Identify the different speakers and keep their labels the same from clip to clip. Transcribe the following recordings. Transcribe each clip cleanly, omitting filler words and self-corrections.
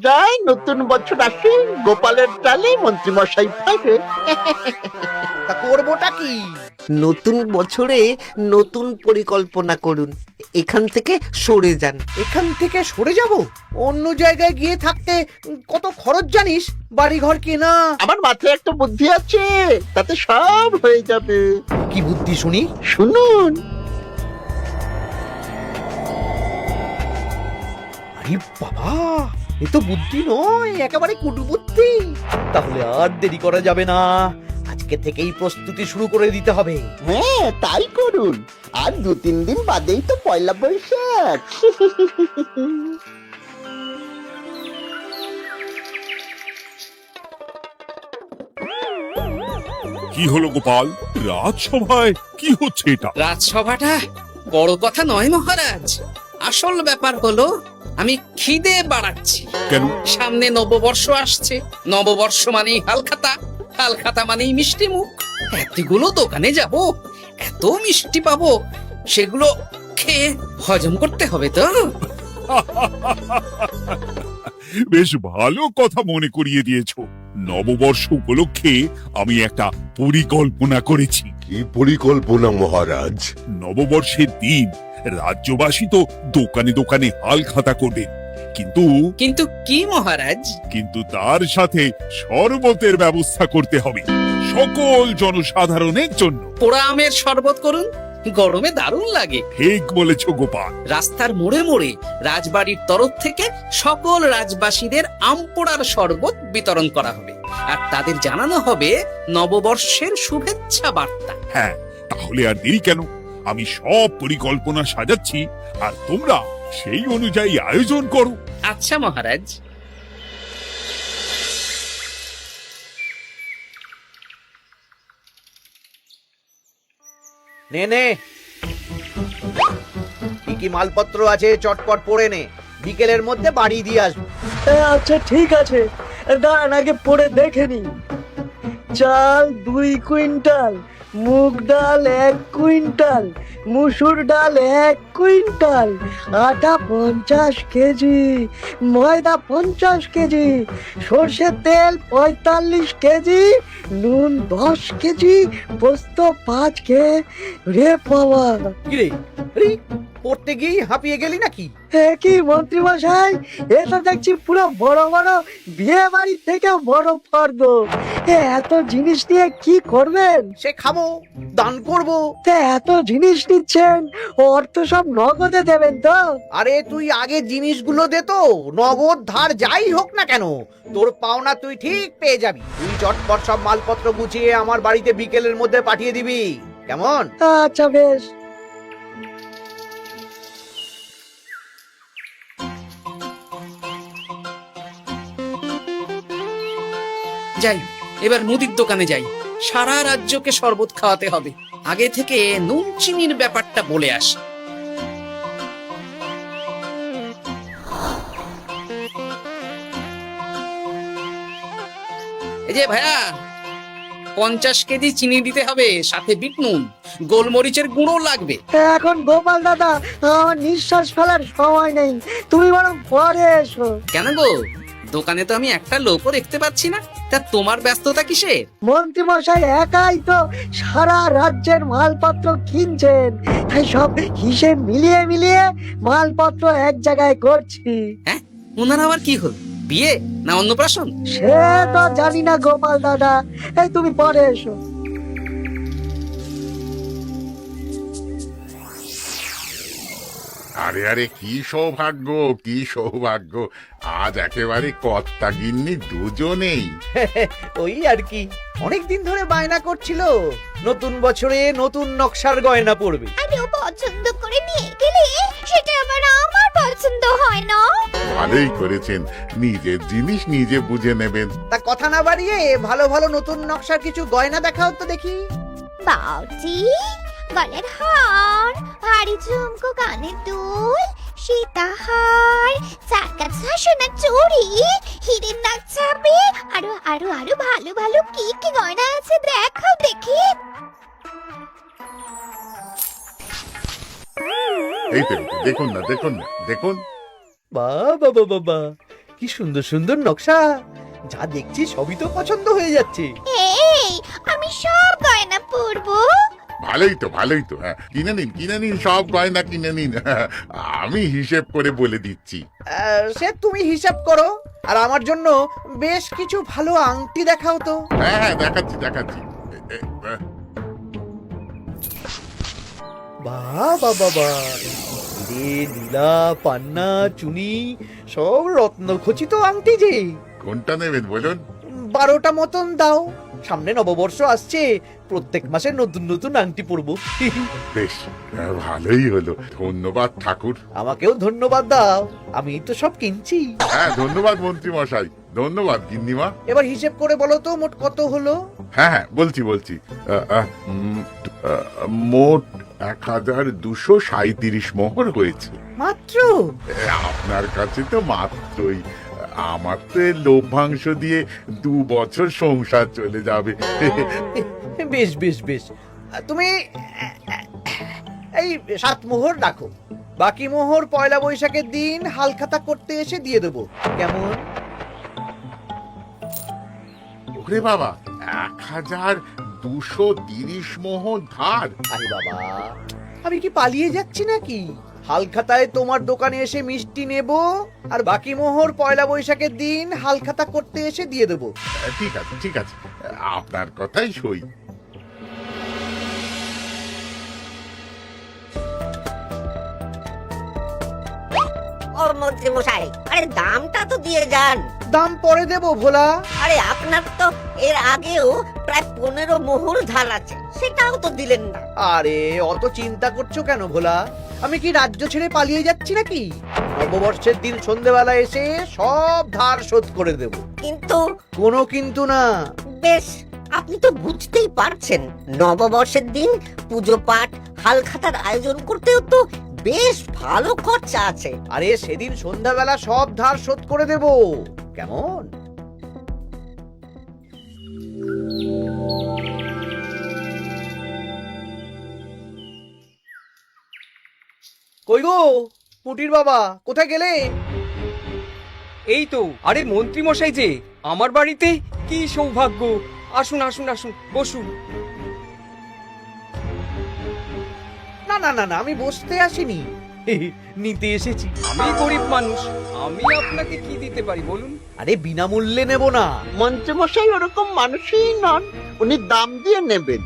Speaker 1: যাই, নতুন বছর আসে, গোপালের চালে মন্ত্রী মশাই খাবে।
Speaker 2: তা করবোটা কি?
Speaker 3: নতুন বছরে নতুন পরিকল্পনা করুন, এখান থেকে সরে যান।
Speaker 2: এখান থেকে সরে যাব? অন্য জায়গায় গিয়ে থাকতে কত খরচ জানিস? বাড়িঘর কেনা।
Speaker 1: আমার মাথায় একটা বুদ্ধি আছে, তাতে সব হয়ে যাবে।
Speaker 2: কি বুদ্ধি শুনি?
Speaker 1: শুনুন।
Speaker 2: আরে বাবা, এ তো বুদ্ধি নয়, একেবারে কুটু বুদ্ধি। তাহলে আর দেরি করা যাবে না, আজকে থেকেই প্রস্তুতি শুরু করে দিতে হবে।
Speaker 1: হ্যাঁ, তাই করুন। আর 2-3 দিন বাদেই তো পয়লা বৈশাখ।
Speaker 4: কি হলো গোপাল, রাজসভায় কি হচ্ছে এটা?
Speaker 5: রাজসভাটা বড় কথা নয় মহারাজ, আসল ব্যাপার হলো আমি খিদে বাড়াচ্ছি।
Speaker 4: কেন?
Speaker 5: সামনে নববর্ষ আসছে, নববর্ষ মানেই হালখাতা, হালখাতা মানেই মিষ্টি মুখ। এতগুলো দোকানে যাব, এত মিষ্টি পাবো, সেগুলো খেয়ে হজম করতে হবে তো।
Speaker 4: বেশ ভালো কথা মনে করিয়ে দিয়েছো। নববর্ষ উপলক্ষে আমি একটা পরিকল্পনা করেছি।
Speaker 6: কি পরিকল্পনা মহারাজ?
Speaker 4: নববর্ষের দিন রাজ্যবাসী তো দোকানে দোকানে হাল খাতা করবে, কিন্তু
Speaker 5: কিন্তু কি মহারাজ?
Speaker 4: কিন্তু তার সাথে শরবতের ব্যবস্থা করতে হবে সকল জনসাধারণের জন্য।
Speaker 5: পোড়া আমের শরবত করুন, গরমে দারুণ লাগে।
Speaker 4: ঠিক বলেছ গোপাল।
Speaker 5: রাস্তার মোড়ে মোড়ে রাজবাড়ির তরফ থেকে সকল রাজবাসীদের আম পোড়ার শরবত বিতরণ করা হবে, আর তাদের জানানো হবে নববর্ষের শুভেচ্ছা বার্তা।
Speaker 4: হ্যাঁ, তাহলে আর দেরি কেন? আমি সব পরিকল্পনা সাজাচ্ছি, আর তোমরা সেই অনুযায়ী আয়োজন করো।
Speaker 5: আচ্ছা মহারাজ।
Speaker 2: নে নে, কি কি মালপত্র আছে চটপট পড়ে নে, বিকেলের মধ্যে বাড়ি দিয়ে আসবো।
Speaker 7: আচ্ছা ঠিক আছে, দাঁড়ান আগে পড়ে দেখে নি। চাল 2 কুইন্টাল, মুগ ডাল 1 কুইন্টাল, মুসুর ডাল 1 কুইন্টাল, আটা 50 কেজি, ময়দা 50 কেজি, সর্ষের তেল 45 কেজি, নুন 10 কেজি, পোস্ত 5 রে বাবা।
Speaker 2: কিরে, আরে পড়তে গিয়ে হাঁপিয়ে গেলি নাকি?
Speaker 7: কি মন্ত্রী মশাই, এটা দেখছি পুরো বড় বড় বিয়ে বাড়ির থেকে বড় ফর্দ। এত জিনিস নিয়ে কি করবেন?
Speaker 2: সে খাবো, দান করব।
Speaker 7: এত জিনিস নিচ্ছেন, অর্থ সব নগদে দেবেন তো?
Speaker 2: আরে তুই আগে জিনিসগুলো দে তো, নগদ ধার যাই হোক না কেন, তোর পাওনা তুই ঠিক পেয়ে যাবি। তুই চটপট সব মালপত্র গুছিয়ে আমার বাড়িতে বিকেলের মধ্যে পাঠিয়ে দিবি, কেমন?
Speaker 7: আচ্ছা বেশ।
Speaker 5: যাই, এবার মুদির দোকানে যাই, সারা রাজ্যকে শরবত খাওয়াতে হবে। আগে থেকে নুন চিনির ব্যাপারটা বলে আসি। এই যে ভাইয়া, 50 কেজি চিনি দিতে হবে, সাথে বিট নুন, গোলমরিচের গুঁড়ো লাগবে।
Speaker 7: এখন গোপাল দাদা, আমার নিঃশ্বাস ফেলার সময় নেই, তুমি বরং পরে এসো।
Speaker 5: কেন গো, দোকানে তো আমি একটা লোকও দেখতে পাচ্ছি না, তা তোমার ব্যস্ততা কিসে?
Speaker 7: মন্ত্রী মশাই একাই তো সারা রাজ্যের মালপত্র কিনছেন, তাই সব হিসেব মিলিয়ে মিলিয়ে মালপত্র এক জায়গায় করছি।
Speaker 5: হ্যাঁ, ওনার আবার কি হল, বিয়ে না অন্নপ্রাশন?
Speaker 7: সে তো জানি না গোপাল দাদা, এই তুমি পরে এসো।
Speaker 6: আরে আরে, কি সৌভাগ্য, কি সৌভাগ্য! আজ একেবারে কর্তা গিন্নি দুজনেই।
Speaker 2: ওই আর কি, অনেকদিন ধরে বায়না করছিল নতুন বছরে নতুন নকশার গয়না পরবে।
Speaker 8: আর ও পছন্দ করে নিয়ে গেলে সেটা আবার আমার পছন্দ হয় না।
Speaker 6: ভালোই করেছেন, নিজের জিনিস নিজে বুঝে নেবেন।
Speaker 2: তা কথা না বাড়িয়ে ভালো ভালো নতুন নকশার কিছু গয়না দেখাও তো দেখি।
Speaker 8: বাউজি, গলার হার, ভারী ঝুমকো, কানের দুল, সীতাহার, চারকাছা সোনার চুড়ি, হিরের নাক ছাপে, আরো আরো আরো ভালো ভালো কি কি গয়না আছে দেখাও দেখি।
Speaker 6: এই তো, দেখুন না, দেখুন না, দেখুন।
Speaker 7: বাবা বাবা,
Speaker 2: কি সুন্দর সুন্দর নকশা, যা দেখছি সবই তো পছন্দ হয়ে যাচ্ছে।
Speaker 8: এই আমি সব গয়না পরবো।
Speaker 6: ভালোই তো হ্যাঁ, কিনে নিন সব গয়না কিনে নিন। আমি হিসেব করে বলে দিচ্ছি।
Speaker 2: সে তুমি হিসাব করো, আর আমার জন্য বেশ কিছু ভালো আংটি দেখাও তো।
Speaker 6: হ্যাঁ দেখাচ্ছি।
Speaker 2: বাবা বাবা, রে নীলা, পান্না, চুনি, সব রত্ন খচিত আংটি যে।
Speaker 6: কোনটা নেবেন বলুন?
Speaker 2: 12টা মতন দাও, সামনে নববর্ষ আসছে, প্রত্যেক মাসে নতুন নতুন আংটি পরবো।
Speaker 6: বেশ, ভালোই হলো। ধন্যবাদ ঠাকুর।
Speaker 2: আমাকেও ধন্যবাদ দাও, আমি তো সব কিনছি।
Speaker 6: হ্যাঁ ধন্যবাদ মন্ত্রী মশাই, ধন্যবাদ গিন্নিমা।
Speaker 2: এবার হিসেব করে বলো তো মোট কত হলো।
Speaker 6: হ্যাঁ বলছি। মোট 1237 মোহর হয়েছে।
Speaker 2: মাত্র?
Speaker 6: আপনার কাছে তো মাত্রই। আমার তো এর লভ্যাংশ দিয়ে 2 বছর সংসার চলে যাবে।
Speaker 2: বেশ বেশ বেশ, তুমি এই 7 মোহর রাখো, বাকি মোহর পয়লা বৈশাখের দিন হালখাতা করতে এসে দিয়ে দেবো, কেমন?
Speaker 6: ওরে বাবা, 1230 মোহর ধার।
Speaker 2: আরে বাবা, আমি কি পালিয়ে যাচ্ছি নাকি? হালখাতায় তোমার দোকানে এসে মিষ্টি নেব, আর বাকি মোহর পয়লা বৈশাখের দিন হালখাতা করতে এসে দিয়ে দেবো।
Speaker 6: ঠিক আছে, আপনার কথাই সই।
Speaker 9: ও মন্ত্রী মশাই, আরে দামটা তো দিয়ে যান।
Speaker 2: দাম পরে দেবো ভোলা।
Speaker 9: আরে আপনার তো এর আগেও প্রায় 15 মোহর ধার আছে, সেটাও তো দিলেন না।
Speaker 2: আরে অত চিন্তা করছো কেন ভোলা? আমি কি রাজ্য ছেড়ে পালিয়ে যাচ্ছি নাকি? নববর্ষের দিন সন্ধেবেলা এসে সব ধার শোধ করে দেব।
Speaker 9: কিন্তু
Speaker 2: কোনো কিন্তু না।
Speaker 9: বেশ, আপনি তো বুঝতেই পারছেন, নববর্ষের দিন পুজো পাঠ হালখাতার আয়োজন করতেও তো বেশ ভালো খরচা আছে।
Speaker 2: আরে সেদিন সন্ধ্যাবেলা সব ধার শোধ করে দেব, কেমন? কই গো পুটির বাবা, কোথায় গেলে?
Speaker 10: এই তো, আরে মন্ত্রী মশাই যে আমার বাড়িতে, কি সৌভাগ্য! আসুন আসুন আসুন, বসুন।
Speaker 2: না না না না, আমি বসতে আসিনি, নিতে এসেছি।
Speaker 10: আমি গরিব মানুষ, আমি আপনাকে কি দিতে পারি বলুন?
Speaker 2: আরে বিনামূল্যে নেব না।
Speaker 3: মন্ত্রীমশাই ওরকম মানুষই নন, উনি দাম দিয়ে নেবেন।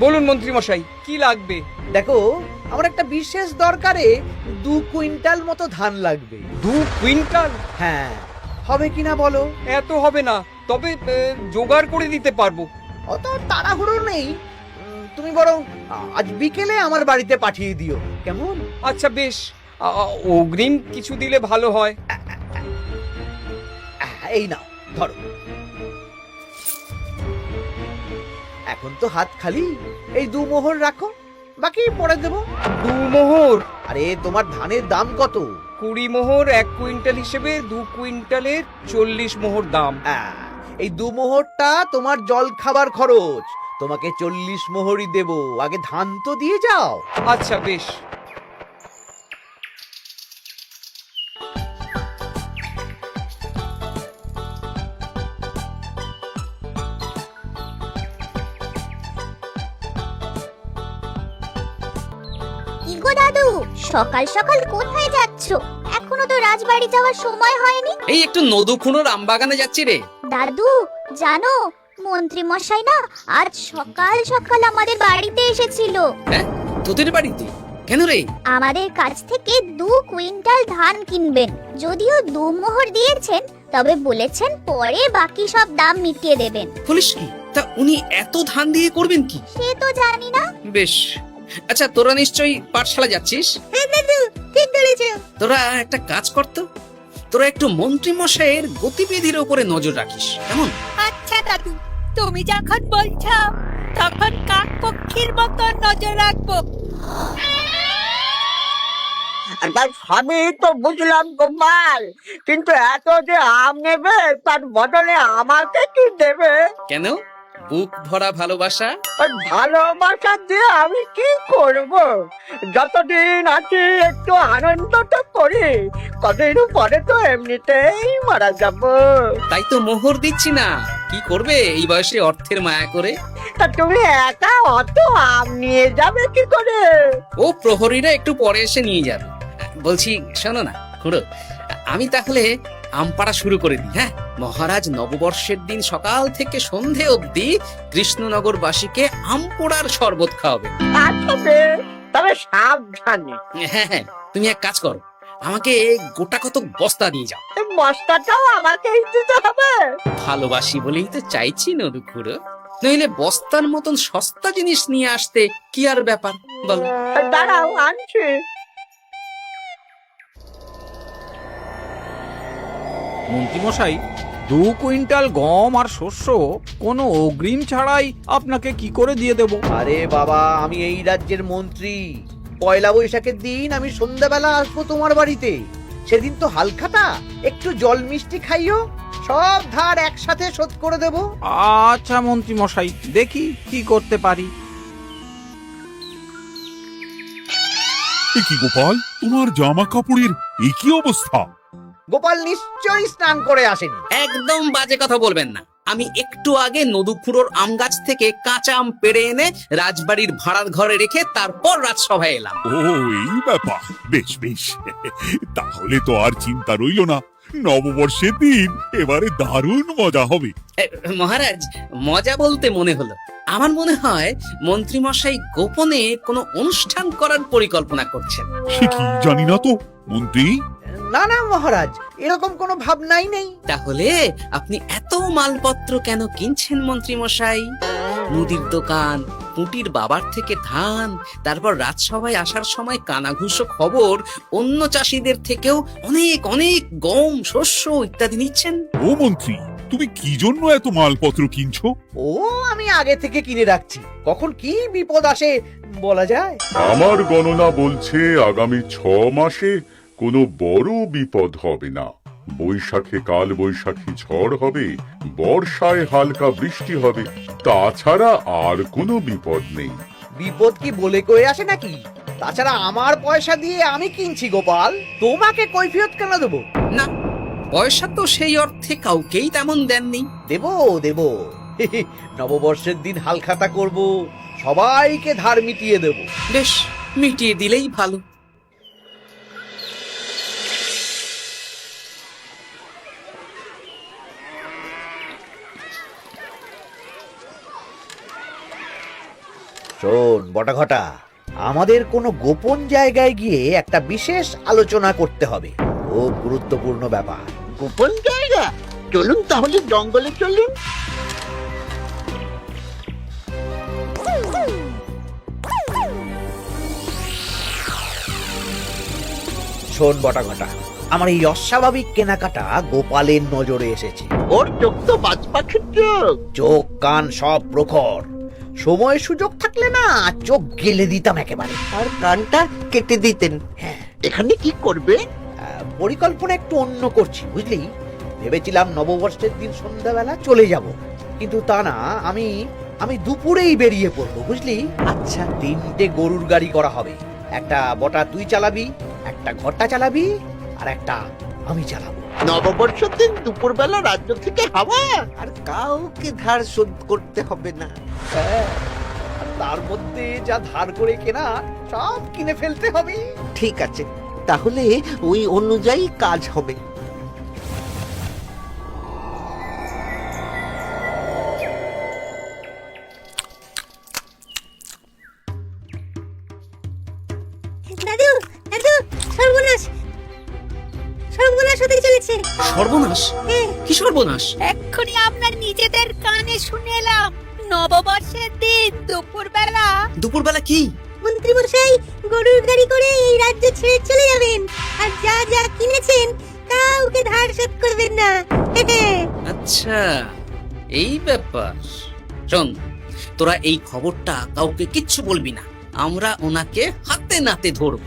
Speaker 10: বলুন মন্ত্রী মশাই, কি লাগবে?
Speaker 2: দেখো, আমার একটা বিশেষ দরকারে 2 কুইন্টাল মতো ধান লাগবে।
Speaker 10: 2 কুইন্টাল?
Speaker 2: হ্যাঁ, হবে কিনা বলো?
Speaker 10: এত হবে না, তবে জোগাড় করে দিতে পারবো।
Speaker 2: অত তাড়াহুড়ো নেই, তুমি বরং আজ বিকেলে আমার বাড়িতে পাঠিয়ে দিও, কেমন?
Speaker 10: আচ্ছা বেশ, অগ্রিম কিছু দিলে ভালো হয়।
Speaker 2: এই নাও, ধরো। এখন তো হাত খালি, এই 2 মোহর রাখো, বাকি পরে দেবো।
Speaker 10: 2 মোহর?
Speaker 2: আরে তোমার ধানের দাম কত?
Speaker 10: 20 মোহর 1 কুইন্টাল হিসেবে 2 কুইন্টালের 40 মোহর দাম।
Speaker 2: এই 2 মোহরটা তোমার জল খাবার খরচ, তোমাকে 40 মোহরই দেব। আগে ধান তো দিয়ে যাও।
Speaker 10: আচ্ছা বেশ।
Speaker 8: কি গো দাদু, সকাল সকাল কোথায় যাচ্ছো? এখনো তো রাজবাড়ি যাওয়ার সময় হয়নি।
Speaker 5: এই একটু নদুখুনোর আমবাগানে যাচ্ছি রে।
Speaker 8: দাদু জানো, মন্ত্রী মশাই না আজ সকাল সকাল আমাদের বাড়িতে এসেছিল।
Speaker 5: হ্যাঁ, তোদের বাড়িতে কেন রে?
Speaker 8: আমাদের কাছ থেকে 2 কুইন্টাল ধান কিনবেন। যদিও 2 মোহর দিয়েছেন, তবে বলেছেন পরে বাকি সব দাম মিটিয়ে দেবেন।
Speaker 5: বলিস কি? তা উনি এত ধান দিয়ে করবেন কি?
Speaker 8: সে তো জানি না।
Speaker 5: বেশ, আচ্ছা তোরা নিশ্চয়ই পাঠশালা যাচ্ছিস।
Speaker 8: হ্যাঁ দাদু, ঠিক বলেছো।
Speaker 5: তোরা একটা কাজ করতো, তোরা একটু মন্ত্রী মশাইয়ের গতিবিধির উপরে নজর রাখিস, কেমন?
Speaker 11: আচ্ছা দাদু, তুমি যখন বলছো তখন কাক পক্ষীর মতো নজর রাখবো।
Speaker 9: তার সবই তো বুঝলাম গোপাল, কিন্তু এত যে আম নেবে তার বদলে আমাকে কি দেবে?
Speaker 5: কেন, বুক ভরা ভালোবাসা।
Speaker 7: ভালোবাসা দিয়ে আমি কি করব? যতদিন আছি একটু আনন্দটা করি, কদিন পরে তো এমনিতেই মারা যাব।
Speaker 5: তাই তো মোহর দিচ্ছি না, কি করবে এই বয়সে অর্থের মায়া করে?
Speaker 7: তা তুমি একা অত আম নিয়ে যাবে কি করে?
Speaker 5: ও প্রহরীরা একটু পরে এসে নিয়ে যাবে। বলছি শোনো না খুড়ো, আমি তাহলে আম পাড়া শুরু করে দিই। হ্যাঁ, মহারাজ নববর্ষের দিন সকাল থেকে সন্ধে অবধি কৃষ্ণনগরবাসীকে আম পোড়ার শরবত খাওয়াবে।
Speaker 7: আচ্ছা বেশ, তবে সাবধানে।
Speaker 5: হ্যাঁ হ্যাঁ, তুমি এক কাজ করো, আমাকে গোটা কত বস্তা দিয়ে যাও।
Speaker 7: এই বস্তাটাও আমাকেই দিতে হবে?
Speaker 5: ভালোবাসি বলেই তো চাইছি নদু খুড়ো, নইলে বস্তার মতন সস্তা জিনিস নিয়ে আসতে কি আর ব্যাপার বলো?
Speaker 7: দাঁড়াও, আনছি।
Speaker 12: মন্ত্রীমশাই, 2 কুইন্টাল গম আর শস্য কোনো অগ্রিম ছাড়াই আপনাকে কি করে দিয়ে দেব?
Speaker 2: আরে বাবা, আমি এই রাজ্যের মন্ত্রী। পয়লা বৈশাখের দিন আমি সন্ধ্যাবেলা আসবো তোমার বাড়িতে। সেদিন তো হালখাতা, একটু জল মিষ্টি খাইও, সব ধার একসাথে শোধ করে দেব।
Speaker 12: আচ্ছা মন্ত্রীমশাই, দেখি কি করতে পারি।
Speaker 4: এ কি গোপাল, তোমার জামা কাপড়ের এই কি অবস্থা?
Speaker 2: গোপাল নিশ্চয়ই স্নান করে আসেনি।
Speaker 5: একদম বাজে কথা বলবেন না। আমি একটু আগে নদুখুড়োর আম গাছ থেকে কাঁচা আম পেড়ে এনে রাজবাড়ির ভাড়ার ঘরে রেখে তারপর রাজসভায় এলাম।
Speaker 4: ও এই ব্যাপার, বেশ বেশ, তাহলে তো আর চিন্তা রইল না। নববর্ষের দিন এবারে দারুণ মজা হবে।
Speaker 5: মহারাজ, মজা বলতে মনে হলো, আমার মনে হয় মন্ত্রীমশাই গোপনে কোনো অনুষ্ঠান করার পরিকল্পনা করছেন।
Speaker 4: সে কি জানি না তো মন্ত্রী।
Speaker 2: না না মহারাজ, এরকম কোনো ভাবনাই নেই।
Speaker 5: তাহলে আপনি এত মালপত্র কেন কিনছেন মন্ত্রীমশাই? মুদির দোকান, পুঁটির বাবার থেকে ধান, তারপর রাজসভায় আসার সময় কানাঘুষো খবর অন্য চাষিদের থেকেও অনেক অনেক গম, শস্য ইত্যাদি নিচ্ছেন।
Speaker 4: ও মন্ত্রী, তুমি কি জন্য এত মালপত্র কিনছো?
Speaker 2: ও আমি আগে থেকে কিনে রাখছি, কখন কি বিপদ আসে বলা যায়।
Speaker 6: আমার গণনা বলছে আগামী 6 মাসে কোনো বড় বিপদ হবে না। বৈশাখে কাল বৈশাখী ঝড় হবে, বর্ষায় হালকা বৃষ্টি হবে, তাছাড়া আর কোনো বিপদ নেই।
Speaker 2: বিপদ কি বলে কয়ে আসে নাকি? তাছাড়া আমার পয়সা দিয়ে আমি কিনছি গোপাল, তোমাকে কৈফিয়ত কেন দেবো?
Speaker 5: না, পয়সা তো সেই অর্থে কাউকেই তেমন দেননি।
Speaker 2: দেবো দেবো, নববর্ষের দিন হালখাতা করব, সবাইকে ধার মিটিয়ে দেব।
Speaker 5: বেশ, মিটিয়ে দিলেই ভালো।
Speaker 2: শোন বটাঘটা, আমাদের কোনো গোপন জায়গায় গিয়ে একটা বিশেষ আলোচনা করতে হবে, খুব গুরুত্বপূর্ণ ব্যাপার।
Speaker 1: গোপন জায়গা? চলুন তাহলে জঙ্গলে চলুন।
Speaker 2: শোন বটাঘটা, আমার এই অস্বাভাবিক কেনাকাটা গোপালের নজরে এসেছে।
Speaker 1: ওর চোখ তো বাজ পাখির চোখ।
Speaker 2: চোখ কান সব প্রখর, সময় সুযোগ থাকলে না চোখ গেলে দিতাম একেবারে।
Speaker 3: আর কানটা কেটে দিতেন।
Speaker 2: হ্যাঁ,
Speaker 1: এখানে কি করবে?
Speaker 2: পরিকল্পনা একটু অন্য করছি বুঝলি। ভেবেছিলাম নববর্ষের দিন সন্ধ্যাবেলা চলে যাব, কিন্তু তা না, আমি দুপুরেই বেরিয়ে পড়বো বুঝলি।
Speaker 3: আচ্ছা,
Speaker 2: 3টে গরুর গাড়ি করা হবে, একটা বটা তুই চালাবি, একটা ঘটা চালাবি, আর একটা আমি চালাবো।
Speaker 1: নববর্ষের দিন দুপুরবেলা রাজ্য থেকে হাওয়া।
Speaker 3: আর কাউকে ধার শোধ করতে হবে না।
Speaker 2: হ্যাঁ, আর তার মধ্যে যা ধার করে কেনা সব কিনে ফেলতে হবে।
Speaker 3: ঠিক আছে, তাহলে ওই অনুযায়ী কাজ হবে।
Speaker 8: দাদু দাদু, সর্বনাশ সর্বনাশ হতে চলেছে।
Speaker 5: সর্বনাশ? কি সর্বনাশ?
Speaker 11: এক্ষুনি আপনার নিজেদের কানে শুনে এলাম, নববর্ষের দিন দুপুরবেলা।
Speaker 5: দুপুরবেলা কি?
Speaker 8: মন্ত্রী মশাই গরুর গাড়ি করে এই রাজ্য ছেড়ে চলে যাবেন, আর যা যা কিনেছেন কাউকে ধার শোধ করবেন না।
Speaker 5: আচ্ছা, এই ব্যাপার। শোন, তোরা এই খবরটা কাউকে কিচ্ছু বলবি না, আমরা ওনাকে হাতে নাতে ধরব।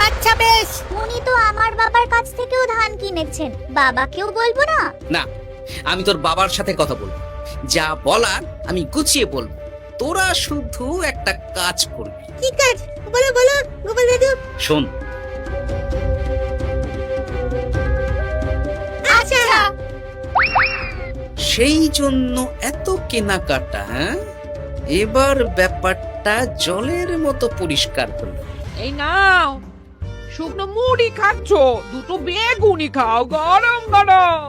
Speaker 11: আচ্ছা বেশ।
Speaker 8: উনি তো আমার বাবার কাছ থেকেও ধান কিনেছেন, বাবাকেও বলবো না?
Speaker 5: না, আমি তোর বাবার সাথে কথা বলবো। যা বলার আমি গুছিয়ে বলবো, তোরা শুধু একটা কাজ করবি।
Speaker 9: কি কাজ? বলো বলো গোপাল দাদু।
Speaker 5: শোন,
Speaker 9: আচ্ছা।
Speaker 5: সেই জন্য এত কেনাকাটা, হ্যাঁ? এবার ব্যাপারটা জলের মতো পরিষ্কার হলো।
Speaker 11: এই নাও, শুকনো মুড়ি খাচ্ছ, দুটো বেগুনি খাও গরম গরম।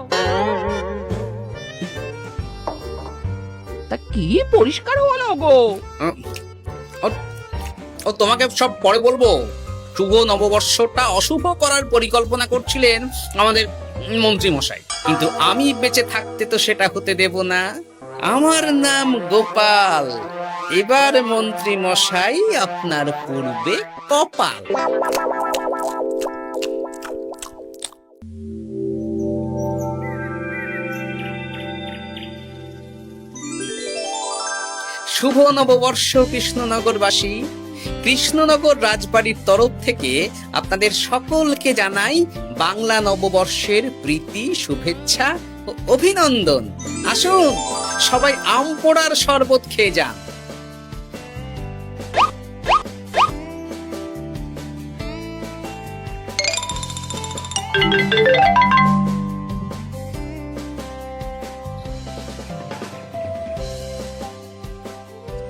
Speaker 11: তা কি পরিষ্কার হলো গো?
Speaker 5: ও তোমাকে সব পরে বলবো। শুভ নববর্ষটা অশুভ করার পরিকল্পনা করছিলেন আমাদের মন্ত্রী মশাই, কিন্তু আমি বেঁচে থাকতে তো সেটা হতে দেব না। আমার নাম গোপাল। এবার মন্ত্রী মশাই আপনার পূর্বে কপাল। শুভ নববর্ষ কৃষ্ণনগরবাসী। কৃষ্ণনগর রাজবাড়ির তরফ থেকে আপনাদের সকলকে জানাই বাংলা নববর্ষের প্রীতি, শুভেচ্ছা ও অভিনন্দন। আসুন সবাই আম পোড়ার শরবত খেয়ে যান।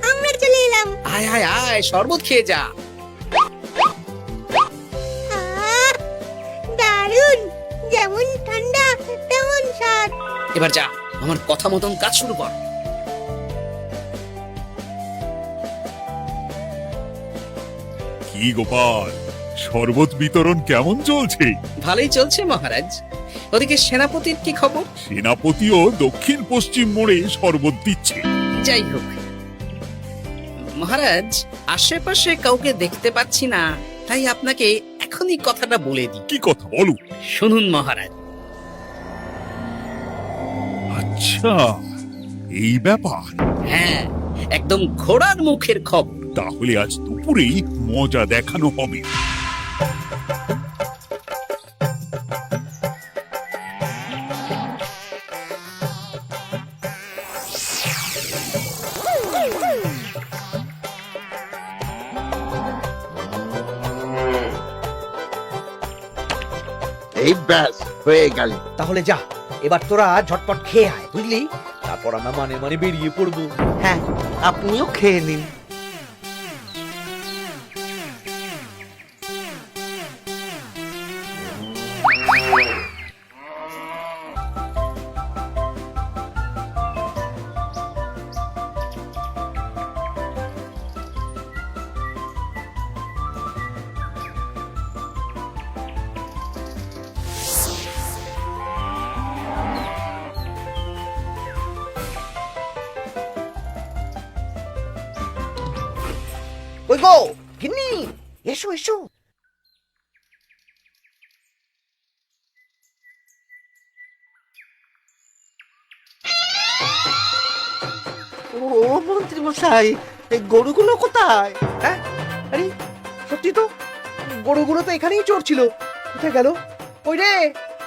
Speaker 9: আমরা চলে এলাম।
Speaker 5: আয় আয় আয়, শরবত খেয়ে যা।
Speaker 9: দারুণ, যেমন ঠান্ডা তেমন স্বাদ।
Speaker 5: এবার যা, আমার কথা মতন কাজ শুরু কর।
Speaker 4: কি গোপাল, শরবত বিতরণ কেমন চলছে?
Speaker 5: ভালোই চলছে মহারাজ। ওদিকে সেনাপতির কি খবর?
Speaker 4: সেনাপতিও দক্ষিণ পশ্চিম মোড়ে শরবত দিচ্ছে।
Speaker 5: যাই হোক মহারাজ, আশেপাশে কাউকে দেখতে পাচ্ছি না, তাই আপনাকে এখনই কথাটা বলে দিই।
Speaker 4: কি কথা বলো?
Speaker 5: শুনুন মহারাজ।
Speaker 4: আচ্ছা, এই ব্যাপার।
Speaker 5: হ্যাঁ, একদম ঘোড়ার মুখের খবর।
Speaker 4: তাহলে আজ দুপুরেই মজা দেখানো হবে।
Speaker 1: এই ব্যাস হয়ে গেল।
Speaker 2: তাহলে যা, এবার তোরা ঝটপট খেয়ে আয়, বুঝলি? তারপর আমরা মানে মানে বেরিয়ে পড়বো।
Speaker 3: হ্যাঁ, আপনিও খেয়ে নিন।
Speaker 2: ওই গো গিন্নি, এসো এসো।
Speaker 3: ও মন্ত্রী মশাই, এই গরুগুলো কোথায়?
Speaker 2: হ্যাঁ, আরে সত্যি তো, গরুগুলো তো এখানেই চড়ছিল। কোথায় গেল? ওই রে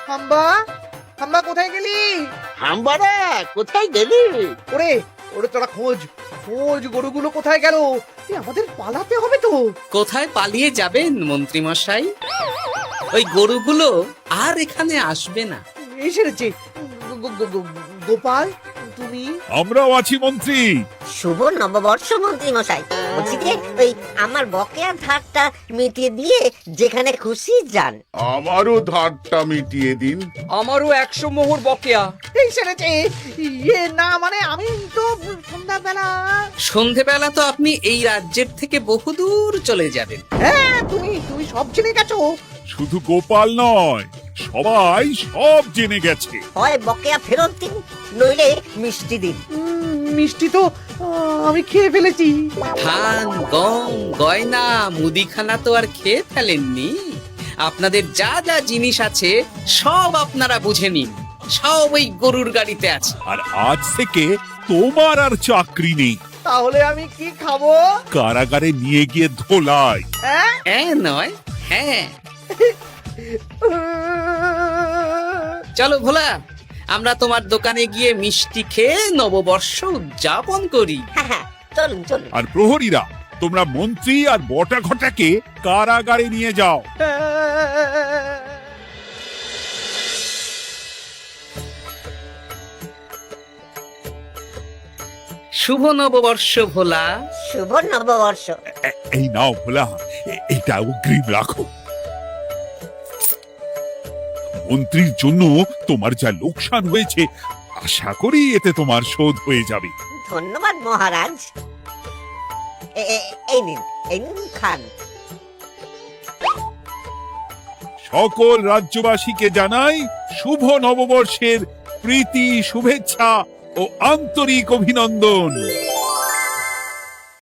Speaker 2: হাম্বা, হাম্বা কোথায় গেলি?
Speaker 1: হাম্বারা কোথায় গেলি?
Speaker 2: ওরে ওরে, তোরা খোঁজ খোঁজ, গরুগুলো কোথায় গেল? আমাদের পালাতে হবে তো।
Speaker 5: কোথায় পালিয়ে যাবেন মন্ত্রী মশাই? ওই গরুগুলো আর এখানে আসবে না।
Speaker 2: এই সেরেছে। গোপাল, তুমি?
Speaker 4: আমরাও আছি মন্ত্রী।
Speaker 9: শুভ নববর্ষ মন্ত্রী মশাই। বলছি যে ওই আমার বকেয়া ধারটা মিটিয়ে দিয়ে যেখানে খুশি যান।
Speaker 6: আমারও ধারটা মিটিয়ে দিন।
Speaker 10: আমারও 100 মোহর বকেয়া।
Speaker 2: এই সেরেছে। ইয়ে না, মানে আমি তো সন্ধ্যাবেলা।
Speaker 5: সন্ধেবেলা তো আপনি এই রাজ্যের থেকে বহুদূর চলে যাবেন।
Speaker 2: হ্যাঁ, তুমি সব জেনে গেছো।
Speaker 4: শুধু গোপাল নয়, সবাই সব জেনে গেছে।
Speaker 9: হয় বকেয়া ফেরত দিন, নইলে মিষ্টি দিন।
Speaker 2: মিষ্টি তো আমি খেয়ে ফেলেছি।
Speaker 5: ধান, গম, গয়না, মুদিখানা তো আর খেয়ে ফেলেননি। আপনাদের যা যা জিনিস আছে সব আপনারা বুঝে নিন। সব ওই গরুর গাড়িতে আছে।
Speaker 4: আর আজ থেকে তোমার আর চাকরি নেই।
Speaker 2: তাহলে আমি কি খাবো?
Speaker 4: কারাগারে নিয়ে গিয়ে ধোলাই।
Speaker 5: হ্যাঁ নয়, হ্যাঁ। চলো ভোলা, আমরা তোমার দোকানে গিয়ে মিষ্টি খেয়ে নববর্ষ উদযাপন করি।
Speaker 9: হ্যাঁ হ্যাঁ, চলুন চলুন।
Speaker 4: আর প্রহরীরা, তোমরা মন্ত্রী আর বটা ঘটাকে কারাগারে নিয়ে যাও।
Speaker 5: শুভ নববর্ষ ভোলা।
Speaker 9: শুভ নববর্ষ।
Speaker 4: এই নাও ভোলা, এটা অগ্রিম রাখো। মন্ত্রীর জন্য তোমার যা লোকসান হয়েছে, আশা করি এতে তোমার শোধ হয়ে যাবে।
Speaker 9: ধন্যবাদ মহারাজ। এই নিন খান।
Speaker 4: সকল রাজ্যবাসীকে জানাই শুভ নববর্ষের প্রীতি, শুভেচ্ছা ও আন্তরিক অভিনন্দন।